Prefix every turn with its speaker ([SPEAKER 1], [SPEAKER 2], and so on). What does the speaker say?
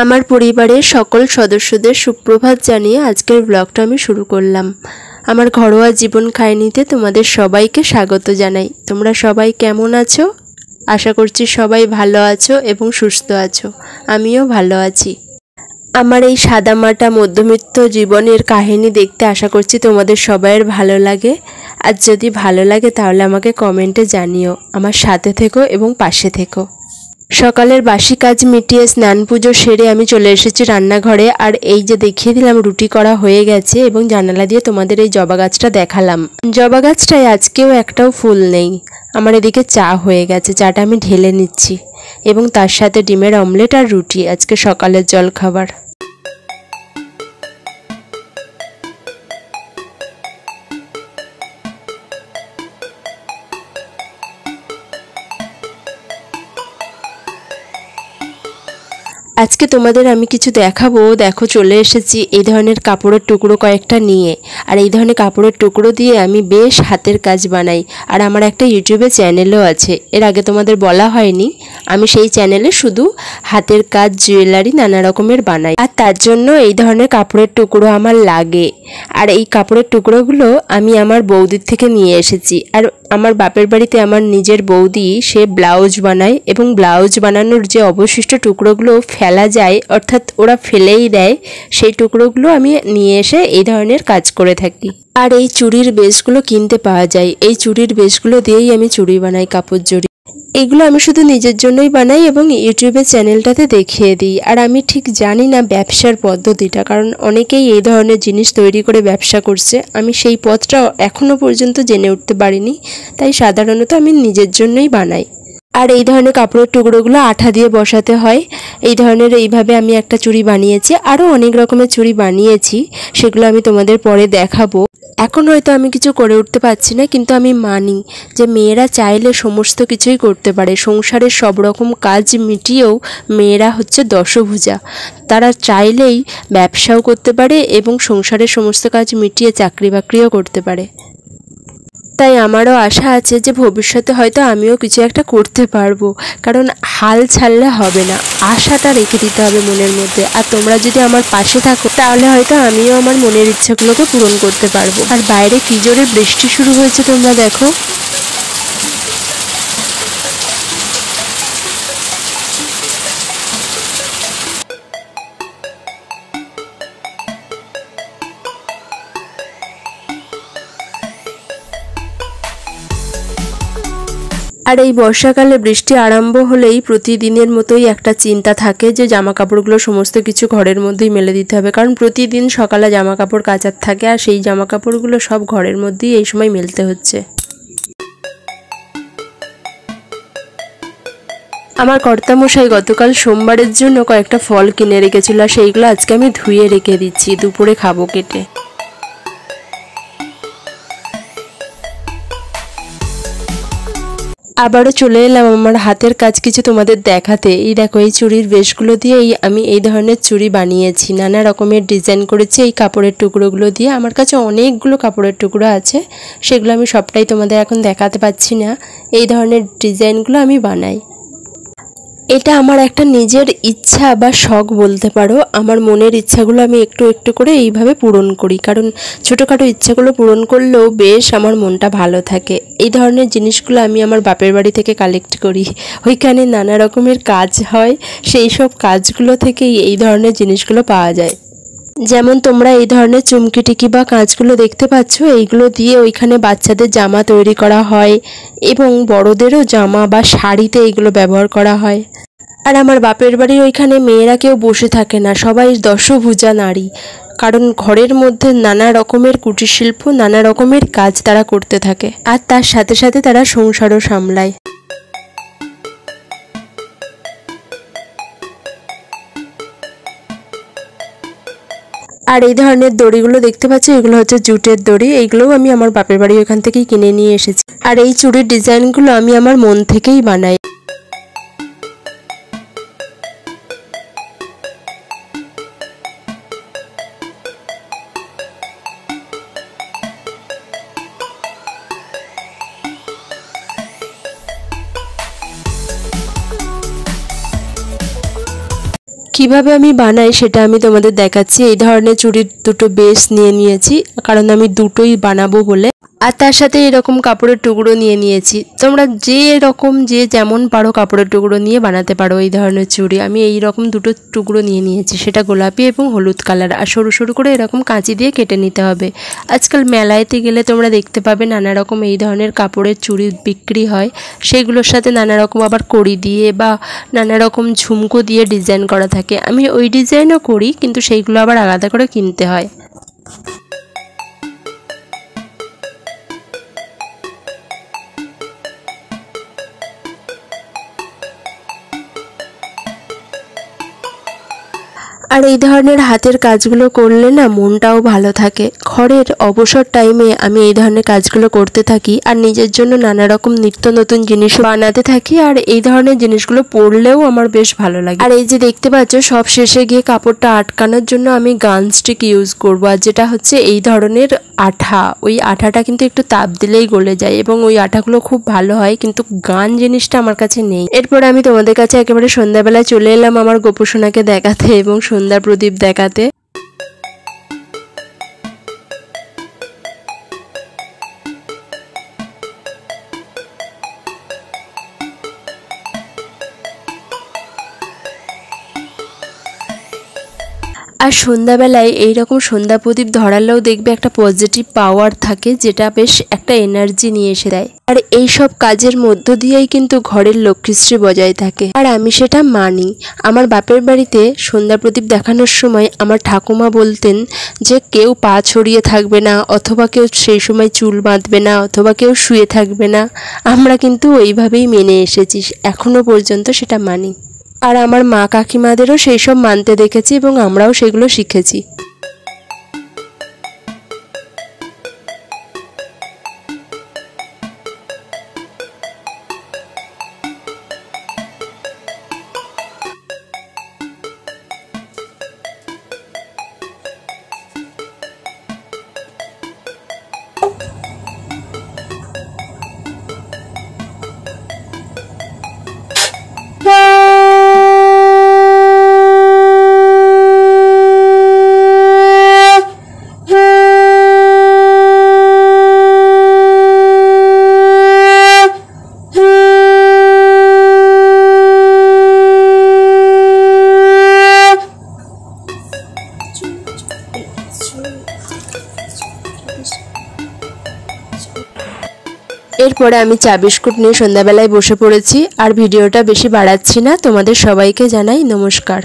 [SPEAKER 1] আমার পরিবারের সকল সদস্যদের সুপ্রভাত জানিয়ে আজকের ব্লগটা আমি শুরু করলাম। আমার ঘরোয়া জীবন কাহিনীতে তোমাদের সবাইকে স্বাগত জানাই। তোমরা সবাই কেমন আছো? আশা করছি সবাই ভালো আছো এবং সুস্থ আছো। আমিও ভালো আছি। আমার এই সাদামাটা মধ্যবিত্ত জীবনের কাহিনী দেখতে আশা করছি তোমাদের সবাইয়ের ভালো লাগে। আর যদি ভালো লাগে তাহলে আমাকে কমেন্টে জানিও। আমার সাথে থেকো এবং পাশে থেকো। সকালের বাসি কাজ মিটিয়ে স্নান পুজো সেরে আমি চলে এসেছি রান্নাঘরে। আর এই যে দেখিয়ে দিলাম রুটি করা হয়ে গেছে এবং জানালা দিয়ে তোমাদের এই জবা গাছটা দেখালাম। জবা গাছটায় আজকেও একটাও ফুল নেই। আমার এদিকে চা হয়ে গেছে, চাটা আমি ঢেলে নিচ্ছি এবং তার সাথে ডিমের অমলেট আর রুটি আজকে সকালের জলখাবার। আজকে তোমাদের আমি কিছু দেখাবো। দেখো চলে এসেছি এই ধরনের কাপড়ের টুকরো কয়েকটা নিয়ে। আর এই ধরনের কাপড়ের টুকরো দিয়ে আমি বেশ হাতের কাজ বানাই। আর আমার একটা ইউটিউবে চ্যানেলও আছে, এর আগে তোমাদের বলা হয়নি। আমি সেই চ্যানেলে শুধু হাতের কাজ জুয়েলারি নানা রকমের বানাই। আর তার জন্য এই ধরনের কাপড়ের টুকরো আমার লাগে। আর এই কাপড়ের টুকরোগুলো আমি আমার বৌদির থেকে নিয়ে এসেছি। আর আমার বাপের বাড়িতে আমার নিজের বৌদি সে ব্লাউজ বানায় এবং ব্লাউজ বানানোর যে অবশিষ্ট টুকরোগুলো ফেলা যায়, অর্থাৎ ওরা ফেলেই দেয়, সেই টুকরোগুলো আমি নিয়ে এসে এই ধরনের কাজ করে থাকি। আর এই চুড়ির বেশগুলো কিনতে পাওয়া যায়। এই চুড়ির বেশগুলো দিয়েই আমি চুড়ি বানাই, কাপড় জড়ি। এগুলো আমি শুধু নিজের জন্যই বানাই এবং ইউটিউবের চ্যানেলটাতে দেখিয়ে দিই। আর আমি ঠিক জানি না ব্যবসার পদ্ধতিটা, কারণ অনেকেই এই ধরনের জিনিস তৈরি করে ব্যবসা করছে। আমি সেই পথটা এখনও পর্যন্ত জেনে উঠতে পারিনি, তাই সাধারণত আমি নিজের জন্যই বানাই। আর এই ধরনের কাপড়ের টুকরোগুলো আঠা দিয়ে বসাতে হয়। এই ধরনের এইভাবে আমি একটা চুড়ি বানিয়েছি। আরও অনেক রকমের চুড়ি বানিয়েছি, সেগুলো আমি তোমাদের পরে দেখাবো। এখন হয়তো আমি কিছু করে উঠতে পারছি না, কিন্তু আমি মানি যে মেয়েরা চাইলে সমস্ত কিছুই করতে পারে। সংসারের সব রকম কাজ মিটিয়েও মেয়েরা হচ্ছে দশভুজা। তারা চাইলেই ব্যবসাও করতে পারে এবং সংসারের সমস্ত কাজ মিটিয়ে চাকরি বাকরিও করতে পারে। তাই আমারও আশা আছে যে ভবিষ্যতে হয়তো আমিও কিছু একটা করতে পারবো। কারণ হাল ছাড়লে হবে না, আশাটা রেখে দিতে হবে মনের মধ্যে। আর তোমরা যদি আমার পাশে থাকো তাহলে হয়তো আমিও আমার মনের ইচ্ছাগুলোকে পূরণ করতে পারবো। আর বাইরে কি জোরে বৃষ্টি শুরু হয়েছে তোমরা দেখো। আর এই বর্ষাকালে বৃষ্টি আরম্ভ হলেই প্রতিদিনের মতোই একটা চিন্তা থাকে যে জামা কাপড়গুলো সমস্ত কিছু ঘরের মধ্যেই মেলে দিতে হবে। কারণ প্রতিদিন সকালে জামা কাপড় কাচার থাকে, আর সেই জামা কাপড়গুলো সব ঘরের মধ্যেই এই সময় মেলতে হচ্ছে। আমার কর্তামশাই গতকাল সোমবারের জন্য কয়েকটা ফল কিনে রেখেছিল, আর সেইগুলো আজকে আমি ধুয়ে রেখে দিচ্ছি, দুপুরে খাবো কেটে। আবারও চলে এলাম আমার হাতের কাজ কিছু তোমাদের দেখাতে। এই দেখো এই চুড়ির বেশগুলো দিয়েই আমি এই ধরনের চুড়ি বানিয়েছি, নানা রকমের ডিজাইন করেছি এই কাপড়ের টুকরোগুলো দিয়ে। আমার কাছে অনেকগুলো কাপড়ের টুকরো আছে, সেগুলো আমি সবটাই তোমাদের এখন দেখাতে পাচ্ছি না। এই ধরনের ডিজাইনগুলো আমি বানাই। এটা আমার একটা নিজের ইচ্ছা বা শখ বলতে পারো। আমার মনের ইচ্ছাগুলো আমি একটু একটু করে এইভাবে পূরণ করি, কারণ ছোটোখাটো ইচ্ছাগুলো পূরণ করলেও বেশ আমার মনটা ভালো থাকে। এই ধরনের জিনিসগুলো আমি আমার বাপের বাড়ি থেকে কালেক্ট করি। ওইখানে নানা রকমের কাজ হয়, সেই সব কাজগুলো থেকেই এই ধরনের জিনিসগুলো পাওয়া যায়। যেমন তোমরা এই ধরনের চুমকি টিকি বা কাঁচগুলো দেখতে পাচ্ছ, এইগুলো দিয়ে ওইখানে বাচ্চাদের জামা তৈরি করা হয় এবং বড়দেরও জামা বা শাড়িতে এইগুলো ব্যবহার করা হয়। আর আমার বাপের বাড়ির ওইখানে মেয়েরা কেউ বসে থাকে না, সবাই দশভুজা নারী। কারণ ঘরের মধ্যে নানা রকমের কুটির শিল্প, নানা রকমের কাজ তারা করতে থাকে, আর তার সাথে সাথে তারা সংসারও সামলায়। আর এই ধরনের দড়িগুলো দেখতে পাচ্ছি, এগুলো হচ্ছে জুটের দড়ি। এইগুলোও আমি আমার বাপের বাড়ি ওখান থেকেই কিনে নিয়ে এসেছি। আর এই চুড়ির ডিজাইনগুলো আমি আমার মন থেকেই বানাই। কিভাবে আমি বানাই সেটা আমি তোমাদের দেখাচ্ছি। এই ধরনের চুড়ির দুটো বেস নিয়ে নিয়েছি, কারণ আমি দুটোই বানাবো বলে। আর তার সাথে এরকম কাপড়ের টুকরো নিয়ে নিয়েছি। তোমরা যে রকম যে যেমন পারো কাপড়ের টুকরো নিয়ে বানাতে পারো এই ধরনের চুড়ি। আমি এই রকম দুটো টুকরো নিয়ে নিয়েছি, সেটা গোলাপি এবং হলুদ কালার। আর সরু সরু করে এরকম কাঁচি দিয়ে কেটে নিতে হবে। আজকাল মেলায়তে গেলে তোমরা দেখতে পাবে নানা রকম এই ধরনের কাপড়ের চুড়ি বিক্রি হয়। সেগুলোর সাথে নানা রকম আবার কড়ি দিয়ে বা নানা রকম ঝুমকো দিয়ে ডিজাইন করা থাকে। আমি ওই ডিজাইনও করি, কিন্তু সেইগুলো আবার আলাদা করে কিনতে হয়। আর এই ধরনের হাতের কাজগুলো করলে না মনটাও ভালো থাকে। ঘরের অবসর টাইমে আমি এই ধরনের কাজগুলো করতে থাকি আর নিজের জন্য নানা রকম নিত্য নতুন জিনিস বানাতে থাকি। আর এই ধরনের জিনিসগুলো পরলেও আমার বেশ ভালো লাগে। আর এই যে দেখতে পাচ্ছ, সব শেষে গিয়ে কাপড়টা আটকানোর জন্য আমি গান স্টিক ইউজ করবো। আর যেটা হচ্ছে এই ধরনের আঠা, ওই আঠাটা কিন্তু একটু তাপ দিলেই গলে যায় এবং ওই আঠাগুলো খুব ভালো হয়, কিন্তু গান জিনিসটা আমার কাছে নেই। এরপর আমি তোমাদের কাছে একেবারে সন্ধ্যাবেলায় চলে এলাম আমার গোপোষণাকে দেখাতে এবং সন্ধ্যা প্রদীপ দেখাতে। আর সন্ধ্যাবেলায় এইরকম সন্ধ্যা প্রদীপ ধরালেও দেখবে একটা পজিটিভ পাওয়ার থাকে, যেটা বেশ একটা এনার্জি নিয়ে এসে দেয়। আর এই সব কাজের মধ্য দিয়েই কিন্তু ঘরের লক্ষ্মীশ্রী বজায় থাকে, আর আমি সেটা মানি। আমার বাপের বাড়িতে সন্ধ্যা প্রদীপ দেখানোর সময় আমার ঠাকুমা বলতেন যে কেউ পা ছড়িয়ে থাকবে না, অথবা কেউ সেই সময় চুল বাঁধবে না, অথবা কেউ শুয়ে থাকবে না। আমরা কিন্তু ওইভাবেই মেনে এসেছি, এখনো পর্যন্ত সেটা মানি। আর আমার মা কাকিমাদেরও সেই সব মানতে দেখেছি এবং আমরাও সেগুলো শিখেছি। এরপরে আমি চা বিস্কুট নিয়ে সন্ধ্যাবেলায় বসে পড়েছি। আর ভিডিওটা বেশি বাড়াচ্ছি না, তোমাদের সবাইকে জানাই নমস্কার।